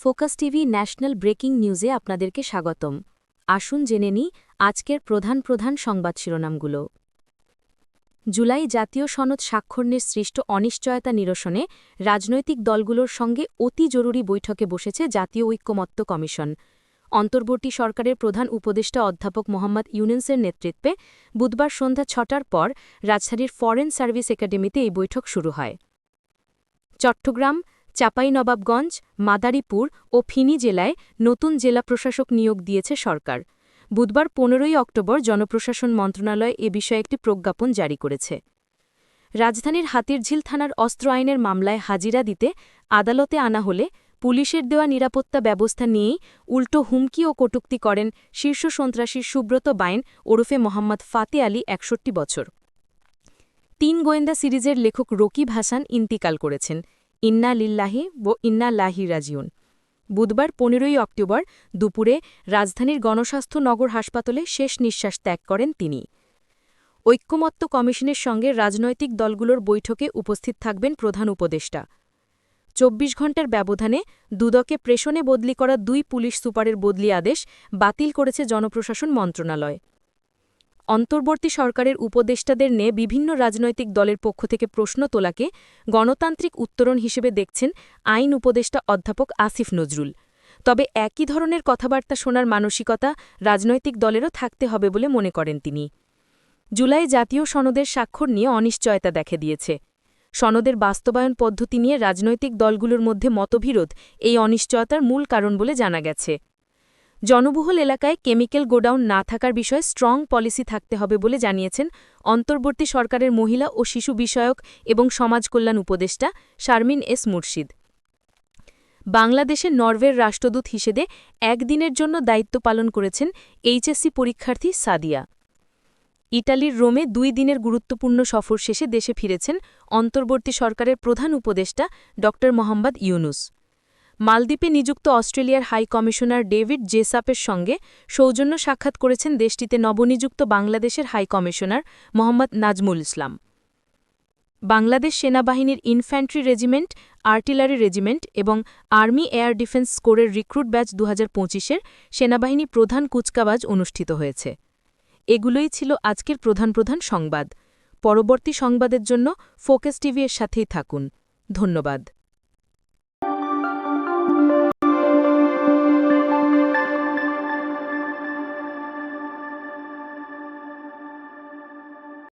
Focus TV national breaking নিউজে আপনাদেরকে স্বাগতম। আসুন জেনে নিই আজকের প্রধান সংবাদ শিরোনামগুলো। জুলাই জাতীয় সনদ স্বাক্ষরের সৃষ্ট অনিশ্চয়তা নিরসনে রাজনৈতিক দলগুলোর সঙ্গে অতি জরুরি বৈঠকে বসেছে জাতীয় ঐক্যমত্য কমিশন। অন্তর্বর্তী সরকারের প্রধান উপদেষ্টা অধ্যাপক মোহাম্মদ ইউনুসের নেতৃত্বে বুধবার সন্ধ্যা ৬টার পর রাজধানীর ফরেন সার্ভিস একাডেমিতে এই বৈঠক শুরু হয়। চট্টগ্রাম, চাঁপাইনবাবগঞ্জ, মাদারীপুর ও ফেনী জেলায় নতুন জেলা প্রশাসক নিয়োগ দিয়েছে সরকার। বুধবার ১৫ই অক্টোবর জনপ্রশাসন মন্ত্রণালয় এ বিষয়ে একটি প্রজ্ঞাপন জারি করেছে। রাজধানীর হাতিরঝিল থানার অস্ত্র আইনের মামলায় হাজিরা দিতে আদালতে আনা হলে পুলিশের দেওয়া নিরাপত্তা ব্যবস্থা নিয়েই উল্টো হুমকি ও কটূক্তি করেন শীর্ষ সন্ত্রাসী সুব্রত বাইন ওরফে মোহাম্মদ ফাতে আলী ৬১ বছর। ৩ গোয়েন্দা সিরিজের লেখক রকিব হাসান ইন্তিকাল করেছেন। ইন্না লিল্লাহি ও ইন্না লাহি রাজিউন। বুধবার ১৫ই অক্টোবর দুপুরে রাজধানীর গণস্বাস্থ্য নগর হাসপাতালে শেষ নিঃশ্বাস ত্যাগ করেন তিনি। ঐক্যমত্য কমিশনের সঙ্গে রাজনৈতিক দলগুলোর বৈঠকে উপস্থিত থাকবেন প্রধান উপদেষ্টা। ২৪ ঘণ্টার ব্যবধানে দুদকে প্রেষণে বদলি করা ২ পুলিশ সুপারের বদলি আদেশ বাতিল করেছে জনপ্রশাসন মন্ত্রণালয়। অন্তর্বর্তী সরকারের উপদেষ্টাদের নিয়ে বিভিন্ন রাজনৈতিক দলের পক্ষ থেকে প্রশ্ন তোলাকে গণতান্ত্রিক উত্তরণ হিসেবে দেখছেন আইন উপদেষ্টা অধ্যাপক আসিফ নজরুল। তবে একই ধরনের কথাবার্তা শোনার মানসিকতা রাজনৈতিক দলেরও থাকতে হবে বলে মনে করেন তিনি। জুলাই জাতীয় সনদের স্বাক্ষর নিয়ে অনিশ্চয়তা দেখা দিয়েছে। সনদের বাস্তবায়ন পদ্ধতি নিয়ে রাজনৈতিক দলগুলোর মধ্যে মতবিরোধ এই অনিশ্চয়তার মূল কারণ বলে জানা গেছে। জনবহুল এলাকায় কেমিক্যাল গোডাউন না থাকার বিষয়ে স্ট্রং পলিসি থাকতে হবে বলে জানিয়েছেন অন্তর্বর্তী সরকারের মহিলা ও শিশু বিষয়ক এবং সমাজ কল্যাণ উপদেষ্টা শারমিন এস মুর্শিদ। বাংলাদেশে নরওয়ের রাষ্ট্রদূত হিসেবে একদিনের জন্য দায়িত্ব পালন করেছেন এইচএসসি পরীক্ষার্থী সাদিয়া। ইটালির রোমে ২ দিনের গুরুত্বপূর্ণ সফর শেষে দেশে ফিরেছেন অন্তর্বর্তী সরকারের প্রধান উপদেষ্টা ড মোহাম্মদ ইউনুস। মালদ্বীপে নিযুক্ত অস্ট্রেলিয়ার হাই কমিশনার ডেভিড জেসাপের সঙ্গে সৌজন্য সাক্ষাৎ করেছেন দেশটিতে নবনিযুক্ত বাংলাদেশের হাই কমিশনার মোহাম্মদ নাজমুল ইসলাম। বাংলাদেশ সেনাবাহিনীর ইনফ্যান্ট্রি রেজিমেন্ট, আর্টিলারি রেজিমেন্ট এবং আর্মি এয়ার ডিফেন্স কোরের রিক্রুট ব্যাচ ২০২৫-এর সেনাবাহিনী প্রধান কুচকাওয়াজ অনুষ্ঠিত হয়েছে। এগুলোই ছিল আজকের প্রধান সংবাদ। পরবর্তী সংবাদের জন্য ফোকাস টিভি এর সাথেই থাকুন। ধন্যবাদ।